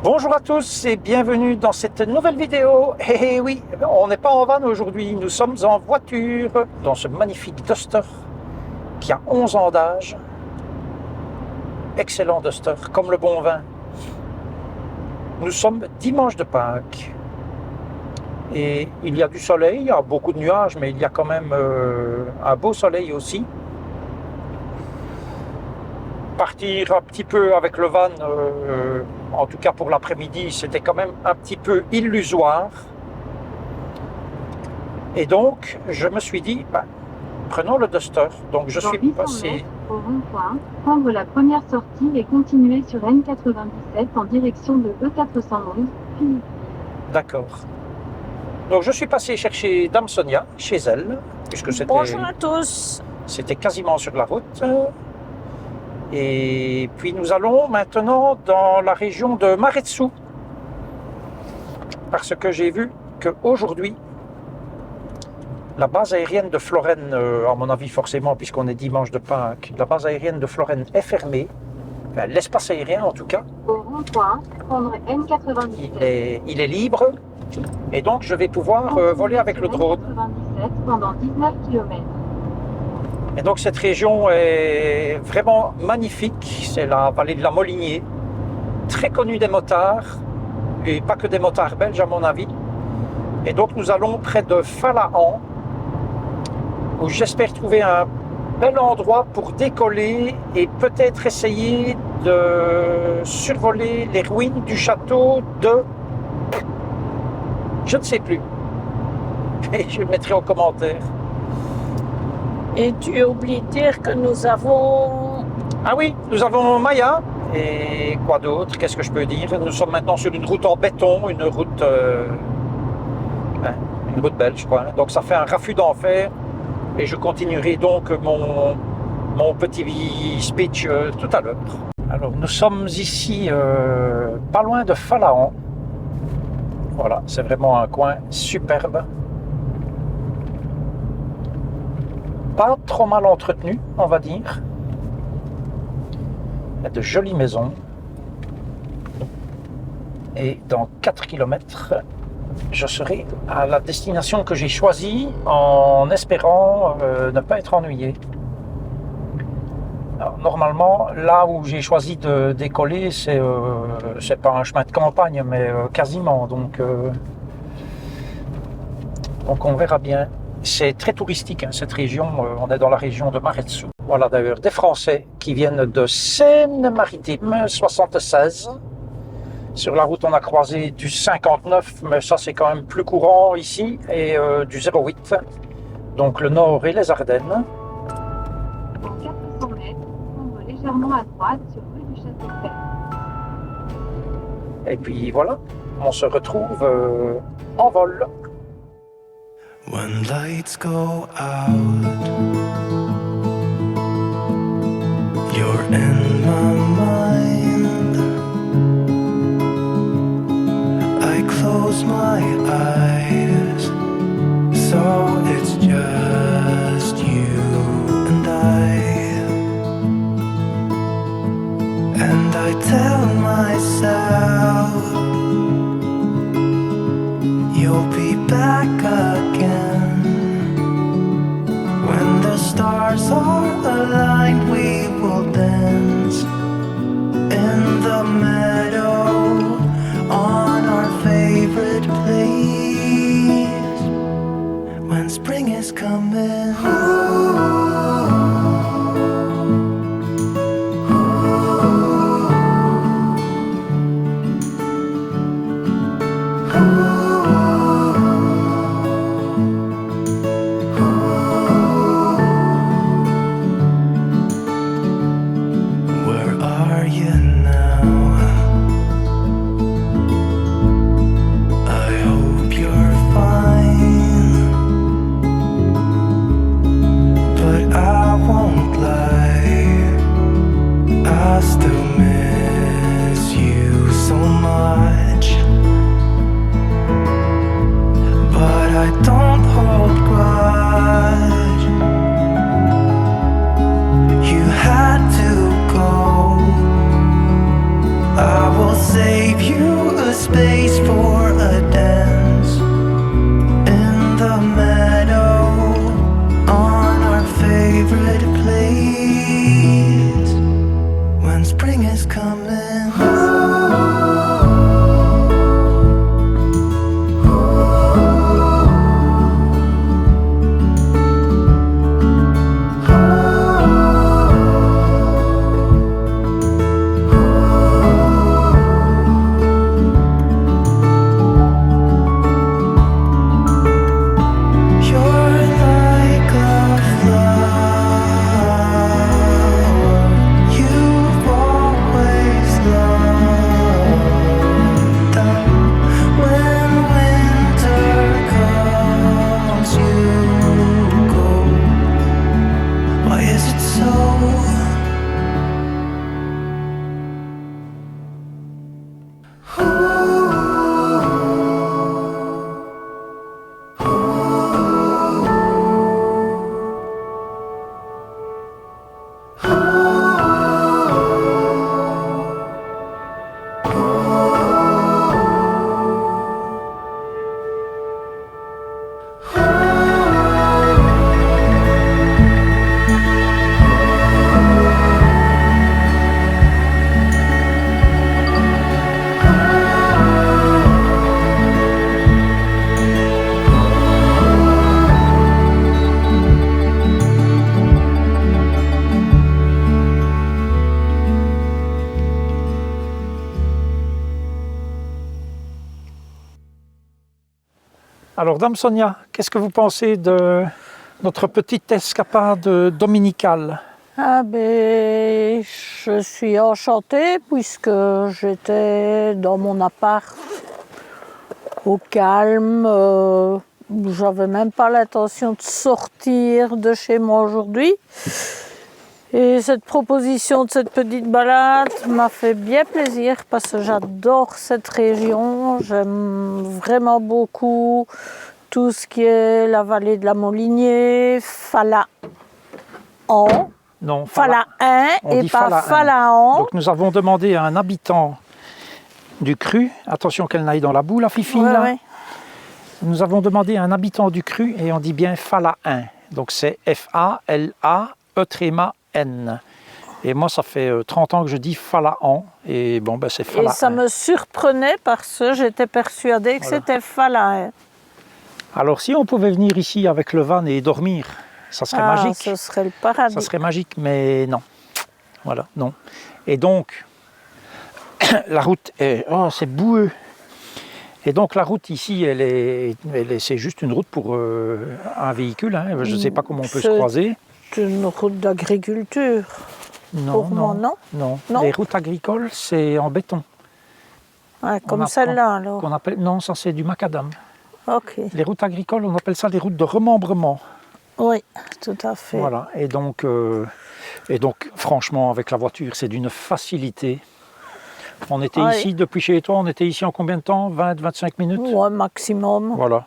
Bonjour à tous et bienvenue dans cette nouvelle vidéo. Et oui, on n'est pas en van aujourd'hui, nous sommes en voiture dans ce magnifique Duster qui a 11 ans d'âge. Excellent Duster, comme le bon vin. Nous sommes dimanche de Pâques et il y a du soleil, il y a beaucoup de nuages, mais il y a quand même un beau soleil aussi. Partir un petit peu avec le van, en tout cas pour l'après-midi, c'était quand même un petit peu illusoire. Et donc, je me suis dit, prenons le Duster. Donc, je suis passé au rond-point, prendre la première sortie et continuer sur N97 en direction de E411, Philippe. D'accord. Donc, je suis passé chercher Dame Sonia, chez elle, puisque Bonjour à tous. c'était quasiment sur la route. Et puis nous allons maintenant dans la région de Maretsu, parce que j'ai vu qu'aujourd'hui, la base aérienne de Florennes, à mon avis forcément, puisqu'on est dimanche de Pâques, la base aérienne de Florennes est fermée, enfin, l'espace aérien en tout cas. Au rond-point, prendre N97. Il est libre, et donc je vais pouvoir voler avec le drone. N97 pendant 19 km. Et donc cette région est vraiment magnifique, c'est la vallée de la Molinier, très connue des motards, et pas que des motards belges à mon avis. Et donc nous allons près de Falahan, où j'espère trouver un bel endroit pour décoller et peut-être essayer de survoler les ruines du château de... Je ne sais plus, et je le mettrai en commentaire. Et tu oublies de dire que nous avons... Ah oui, nous avons Maya. Et quoi d'autre? Qu'est-ce que je peux dire? Nous sommes maintenant sur une route en béton, une route belge, quoi. Donc ça fait un raffut d'enfer. Et je continuerai donc mon petit speech tout à l'heure. Alors nous sommes ici pas loin de Falahan. Voilà, c'est vraiment un coin superbe. Pas trop mal entretenu, on va dire. Il y a de jolies maisons. Et dans 4 km, je serai à la destination que j'ai choisie en espérant ne pas être ennuyé. Alors, normalement, là où j'ai choisi de décoller, c'est pas un chemin de campagne, mais quasiment. Donc on verra bien. C'est très touristique, hein, cette région. On est dans la région de Maretsu. Voilà d'ailleurs des Français qui viennent de Seine-Maritime, 76. Sur la route, on a croisé du 59, mais ça c'est quand même plus courant ici, et du 08. Donc le Nord et les Ardennes. Dans 400 mètres, prendre légèrement à droite sur rue du Château-Fer. Et puis voilà, on se retrouve en vol. When lights go out, you're in my mind. I close my eyes, so it's just you and I tell myself you'll be back again. When the stars are aligned, we will dance in the meadow on our favorite place. Alors, Dame Sonia, qu'est-ce que vous pensez de notre petite escapade dominicale? Ah ben, je suis enchantée puisque j'étais dans mon appart au calme. J'avais même pas l'intention de sortir de chez moi aujourd'hui. Et cette proposition de cette petite balade m'a fait bien plaisir parce que j'adore cette région. J'aime vraiment beaucoup tout ce qui est la vallée de la Molinier, Falahan. Non, Falahan On et dit pas Falahan. Falahan. Donc nous avons demandé à un habitant du cru, attention qu'elle n'aille dans la boue, la fifine, Ouais, là. ouais. Nous avons demandé à un habitant du cru et on dit bien Falahan. Donc c'est F-A-L-A-E-N. Et moi, ça fait 30 ans que je dis Falahan. Et bon, ben c'est Et Falahan. ça me surprenait parce que j'étais persuadée que Voilà. c'était Falahan. Alors si on pouvait venir ici avec le van et dormir, ça serait magique. Ce serait le paradis. Ça serait magique, mais non. Voilà, non. Et donc, la route est... Oh, c'est boueux. Et donc la route ici, c'est juste une route pour un véhicule. Hein. Je ne sais pas comment on peut se C'est croiser. une route d'agriculture. Non, Pour moi, non. non. Non. Les routes agricoles, c'est en béton. Ouais, On comme apprend celle-là alors. Qu'on appelle... Non, ça c'est du macadam. Ok. Les routes agricoles, on appelle ça des routes de remembrement. Oui, tout à fait. Voilà. Et donc, franchement, avec la voiture, c'est d'une facilité. On était Ouais. ici, depuis chez toi, on était ici en combien de temps? 20-25 minutes? Ouais, maximum. Voilà.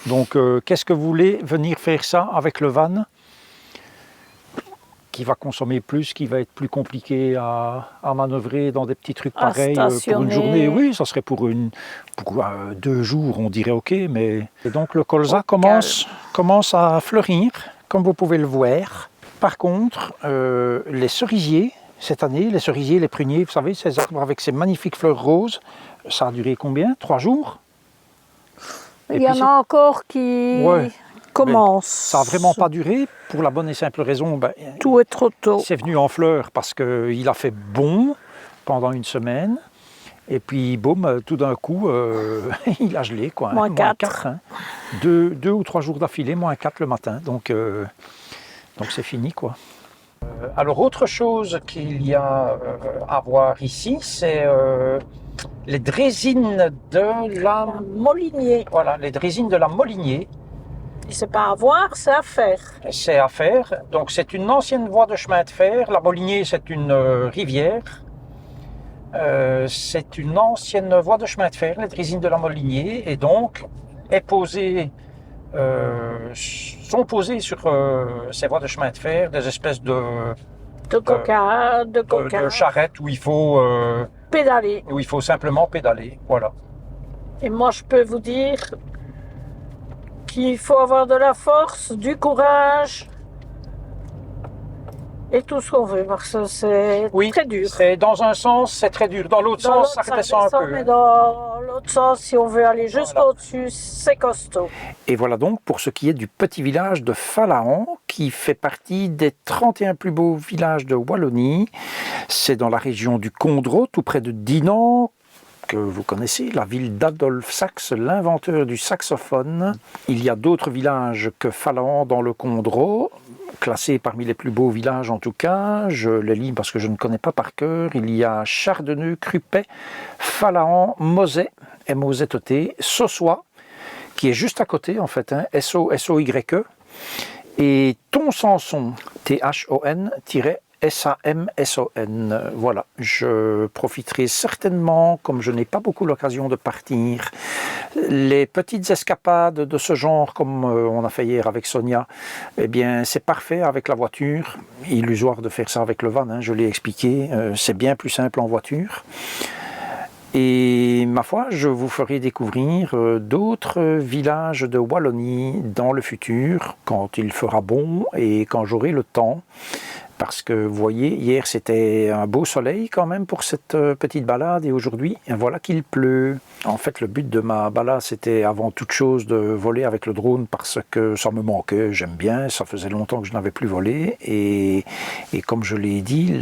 Donc, qu'est-ce que vous voulez venir faire ça avec le van qui va consommer plus, qui va être plus compliqué à manœuvrer dans des petits trucs À pareils pour une stationner. journée? Oui, ça serait pour 2 jours, on dirait ok, mais... Et donc le colza Au commence à fleurir, comme vous pouvez le voir. Par contre, les cerisiers, cette année, les cerisiers, les pruniers, vous savez, ces arbres avec ces magnifiques fleurs roses, ça a duré combien? 3 jours? Il y en a encore qui Ouais. commencent. Ça n'a vraiment pas duré, pour la bonne et simple raison, Tout est trop tôt. c'est venu en fleurs parce qu'il a fait bon pendant une semaine. Et puis, boum, tout d'un coup, il a gelé, quoi. Moins 4. 4, hein. 2 ou 3 jours d'affilée, moins 4 le matin. Donc c'est fini, quoi. Alors, autre chose qu'il y a à voir ici, c'est les draisines de la... Molinier. Voilà, les draisines de la Molinier. C'est pas à voir, c'est à faire. C'est à faire. Donc, c'est une ancienne voie de chemin de fer. La Molinier, c'est une rivière. C'est une ancienne voie de chemin de fer, les draisines de la Molinier, et donc sont posées sur ces voies de chemin de fer des espèces de charrettes où il faut simplement pédaler. Voilà. Et moi, je peux vous dire qu'il faut avoir de la force, du courage et tout ce qu'on veut, parce que c'est très dur. C'est dans un sens, c'est très dur. Dans l'autre sens, ça redescend un peu. Mais dans l'autre sens, si on veut aller jusqu'au-dessus, c'est costaud. Et voilà donc pour ce qui est du petit village de Falahan, qui fait partie des 31 plus beaux villages de Wallonie. C'est dans la région du Condro, tout près de Dinan, que vous connaissez, la ville d'Adolphe Sax, l'inventeur du saxophone. Il y a d'autres villages que Falahan dans le Condro, classés parmi les plus beaux villages en tout cas. Je les lis parce que je ne connais pas par cœur. Il y a Chardonneux, Crupet, Falahan, Mozet, M-O-Z-E-T, Sossois, qui est juste à côté en fait, hein, S-O-S-O-Y-E, et Tonscenson, T-H-O-N-S-E-N-S-O-N, Samson. Voilà, je profiterai certainement, comme je n'ai pas beaucoup l'occasion de partir, les petites escapades de ce genre, comme on a fait hier avec Sonia, eh bien c'est parfait avec la voiture. Illusoire de faire ça avec le van, hein, je l'ai expliqué, c'est bien plus simple en voiture. Et ma foi, je vous ferai découvrir d'autres villages de Wallonie dans le futur, quand il fera bon et quand j'aurai le temps. Parce que vous voyez, hier c'était un beau soleil quand même pour cette petite balade et aujourd'hui, voilà qu'il pleut. En fait, le but de ma balade, c'était avant toute chose de voler avec le drone parce que ça me manquait, j'aime bien, ça faisait longtemps que je n'avais plus volé. Et comme je l'ai dit,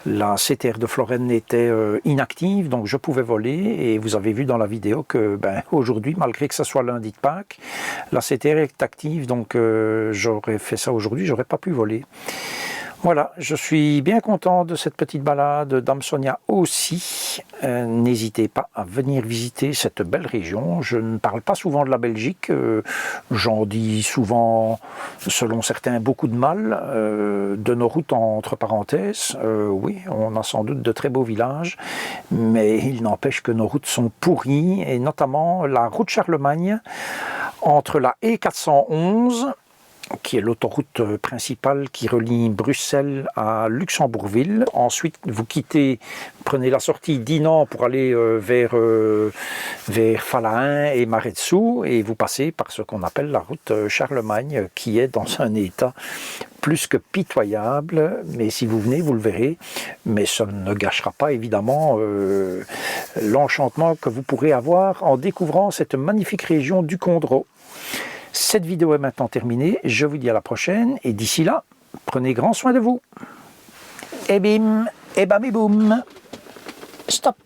la CTR de Florennes était inactive, donc je pouvais voler et vous avez vu dans la vidéo que aujourd'hui, malgré que ce soit lundi de Pâques, la CTR est active, donc j'aurais fait ça aujourd'hui, j'aurais pas pu voler. Voilà, je suis bien content de cette petite balade, Dame Sonia aussi. N'hésitez pas à venir visiter cette belle région. Je ne parle pas souvent de la Belgique, j'en dis souvent, selon certains, beaucoup de mal. De nos routes, entre parenthèses, oui, on a sans doute de très beaux villages, mais il n'empêche que nos routes sont pourries, et notamment la route Charlemagne, entre la E411, qui est l'autoroute principale qui relie Bruxelles à Luxembourgville. Ensuite, vous prenez la sortie d'Inan pour aller vers Falain et Maretsu, et vous passez par ce qu'on appelle la route Charlemagne, qui est dans un état plus que pitoyable, mais si vous venez, vous le verrez, mais ça ne gâchera pas évidemment l'enchantement que vous pourrez avoir en découvrant cette magnifique région du Condro. Cette vidéo est maintenant terminée, je vous dis à la prochaine, et d'ici là, prenez grand soin de vous. Et bim, et bam et boum, stop.